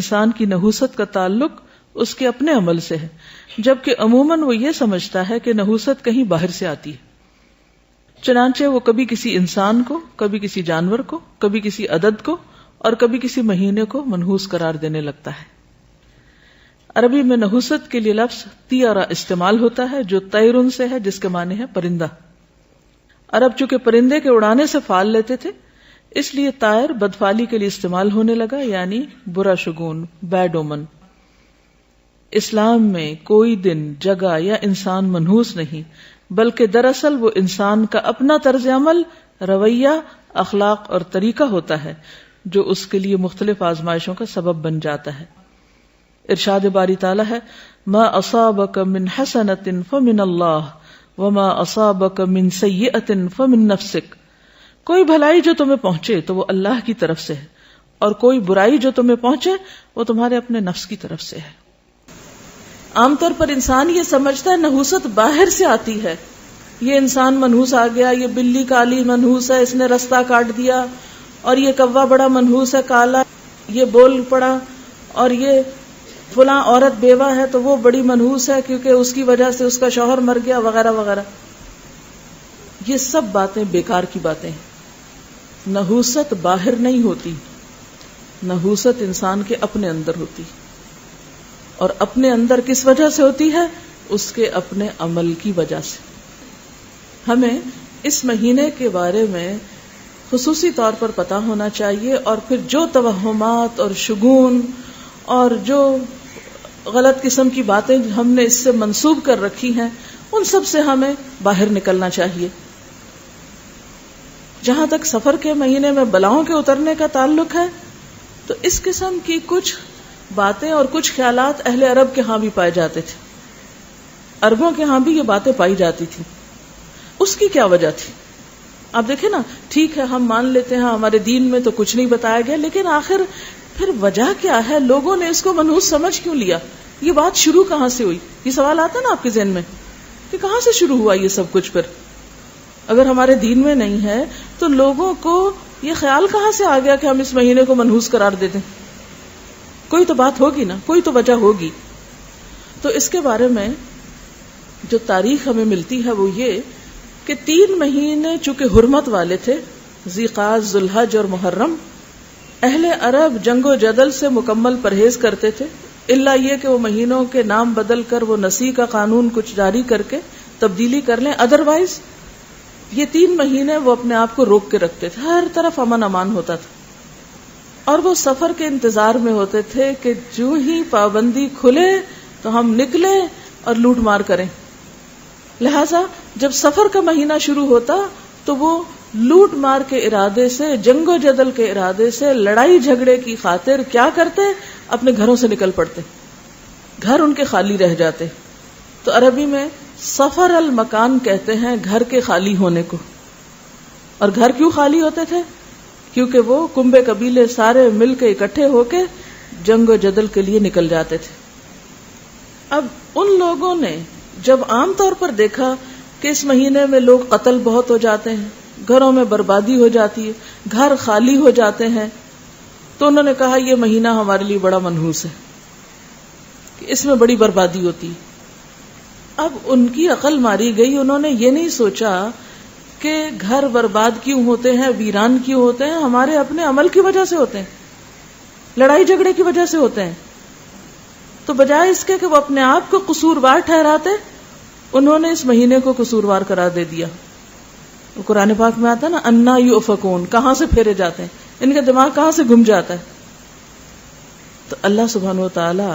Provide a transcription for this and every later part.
انسان کی نحوست کا تعلق اس کے اپنے عمل سے ہے، جبکہ عموماً وہ یہ سمجھتا ہے کہ نحوست کہیں باہر سے آتی ہے. چنانچہ وہ کبھی کسی انسان کو، کبھی کسی جانور کو، کبھی کسی عدد کو اور کبھی کسی مہینے کو منحوس قرار دینے لگتا ہے. عربی میں نحوست کے لیے لفظ طیرہ استعمال ہوتا ہے جو طیرن سے ہے، جس کے معنی ہے پرندہ. عرب چونکہ پرندے کے اڑانے سے فال لیتے تھے، اس لیے طائر بدفالی کے لیے استعمال ہونے لگا، یعنی برا شگون، بیڈ اومن. اسلام میں کوئی دن، جگہ یا انسان منحوس نہیں، بلکہ دراصل وہ انسان کا اپنا طرز عمل، رویہ، اخلاق اور طریقہ ہوتا ہے جو اس کے لیے مختلف آزمائشوں کا سبب بن جاتا ہے. ارشاد باری تعالی ہے، ما اصابک من حسنۃ فمن اللہ وما اصابک من سیئۃ فمن نفسک. کوئی بھلائی جو تمہیں پہنچے تو وہ اللہ کی طرف سے ہے، اور کوئی برائی جو تمہیں پہنچے وہ تمہارے اپنے نفس کی طرف سے ہے. عام طور پر انسان یہ سمجھتا ہے نحوست باہر سے آتی ہے، یہ انسان منحوس آ گیا، یہ بلی کالی منحوس ہے، اس نے رستہ کاٹ دیا، اور یہ کوا بڑا منحوس ہے کالا، یہ بول پڑا، اور یہ فلاں عورت بیوہ ہے تو وہ بڑی منحوس ہے کیونکہ اس کی وجہ سے اس کا شوہر مر گیا، وغیرہ وغیرہ. یہ سب باتیں بیکار کی باتیں ہیں. نحوست باہر نہیں ہوتی، نحوست انسان کے اپنے اندر ہوتی، اور اپنے اندر کس وجہ سے ہوتی ہے؟ اس کے اپنے عمل کی وجہ سے. ہمیں اس مہینے کے بارے میں خصوصی طور پر پتہ ہونا چاہیے، اور پھر جو توہمات اور شگون اور جو غلط قسم کی باتیں ہم نے اس سے منسوب کر رکھی ہیں، ان سب سے ہمیں باہر نکلنا چاہیے. جہاں تک سفر کے مہینے میں بلاؤں کے اترنے کا تعلق ہے، تو اس قسم کی کچھ باتیں اور کچھ خیالات اہل عرب کے ہاں بھی پائے جاتے تھے. عربوں کے ہاں بھی یہ باتیں پائی جاتی تھی. اس کی کیا وجہ تھی؟ آپ دیکھیں نا، ٹھیک ہے ہم مان لیتے ہیں ہمارے دین میں تو کچھ نہیں بتایا گیا، لیکن آخر پھر وجہ کیا ہے؟ لوگوں نے اس کو منحوس سمجھ کیوں لیا؟ یہ بات شروع کہاں سے ہوئی؟ یہ سوال آتا نا آپ کے ذہن میں کہ کہاں سے شروع ہوا یہ سب کچھ؟ پھر اگر ہمارے دین میں نہیں ہے تو لوگوں کو یہ خیال کہاں سے آ گیا کہ ہم اس مہینے کو منحوس قرار دے دیں؟ کوئی تو بات ہوگی نا، کوئی تو وجہ ہوگی. تو اس کے بارے میں جو تاریخ ہمیں ملتی ہے وہ یہ کہ 3 مہینے چونکہ حرمت والے تھے، ذی قعدہ، ذوالحج اور محرم، اہل عرب جنگ و جدل سے مکمل پرہیز کرتے تھے، الا یہ کہ وہ مہینوں کے نام بدل کر وہ نسیء کا قانون کچھ جاری کر کے تبدیلی کر لیں. ادروائز یہ 3 مہینے وہ اپنے آپ کو روک کے رکھتے تھے، ہر طرف امن امان ہوتا تھا، اور وہ سفر کے انتظار میں ہوتے تھے کہ جو ہی پابندی کھلے تو ہم نکلیں اور لوٹ مار کریں. لہذا جب سفر کا مہینہ شروع ہوتا تو وہ لوٹ مار کے ارادے سے، جنگ و جدل کے ارادے سے، لڑائی جھگڑے کی خاطر کیا کرتے؟ اپنے گھروں سے نکل پڑتے، گھر ان کے خالی رہ جاتے. تو عربی میں سفر المکان کہتے ہیں گھر کے خالی ہونے کو. اور گھر کیوں خالی ہوتے تھے؟ کیونکہ وہ کنبے قبیلے سارے مل کے اکٹھے ہو کے جنگ و جدل کے لیے نکل جاتے تھے. اب ان لوگوں نے جب عام طور پر دیکھا کہ اس مہینے میں لوگ قتل بہت ہو جاتے ہیں، گھروں میں بربادی ہو جاتی ہے، گھر خالی ہو جاتے ہیں، تو انہوں نے کہا یہ مہینہ ہمارے لیے بڑا منحوس ہے کہ اس میں بڑی بربادی ہوتی ہے. اب ان کی عقل ماری گئی، انہوں نے یہ نہیں سوچا کہ گھر برباد کیوں ہوتے ہیں، ویران کیوں ہوتے ہیں؟ ہمارے اپنے عمل کی وجہ سے ہوتے ہیں، لڑائی جھگڑے کی وجہ سے ہوتے ہیں. تو بجائے اس کے کہ وہ اپنے آپ کو قصوروار ٹھہراتے، انہوں نے اس مہینے کو قصوروار قرار دے دیا. قرآن پاک میں آتا ہے نا، انا یؤفکون، کہاں سے پھیرے جاتے ہیں، ان کا دماغ کہاں سے گم جاتا ہے. تو اللہ سبحانہ و تعالی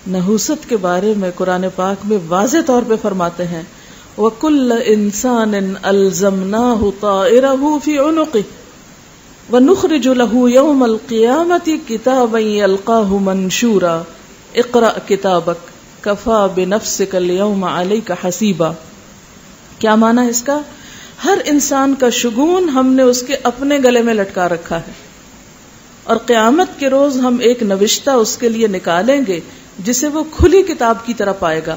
نحوست کے بارے میں قرآن پاک میں واضح طور پہ فرماتے ہیں، وَكُلَّ إِنسَانٍ أَلْزَمْنَاهُ طَائِرَهُ فِي عُنُقِهِ وَنُخْرِجُ لَهُ يَوْمَ الْقِيَامَةِ كِتَابًا يَلْقَاهُ مَنْشُورًا اقرأ کتابک کفا بنفسک اليوم علیک حسیبا. کیا معنی اس کا؟ ہر انسان کا شگون ہم نے اس کے اپنے گلے میں لٹکا رکھا ہے، اور قیامت کے روز ہم ایک نوشتہ اس کے لیے نکالیں گے جسے وہ کھلی کتاب کی طرح پائے گا.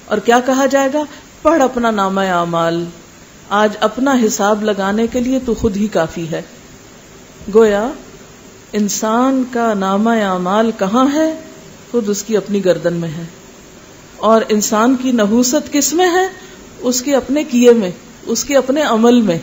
اور کیا کہا جائے گا؟ پڑھ اپنا نامہ اعمال، آج اپنا حساب لگانے کے لیے تو خود ہی کافی ہے. گویا انسان کا نامہ اعمال کہاں ہے؟ خود اس کی اپنی گردن میں ہے. اور انسان کی نحوست کس میں ہے؟ اس کے اپنے کیے میں، اس کے اپنے عمل میں.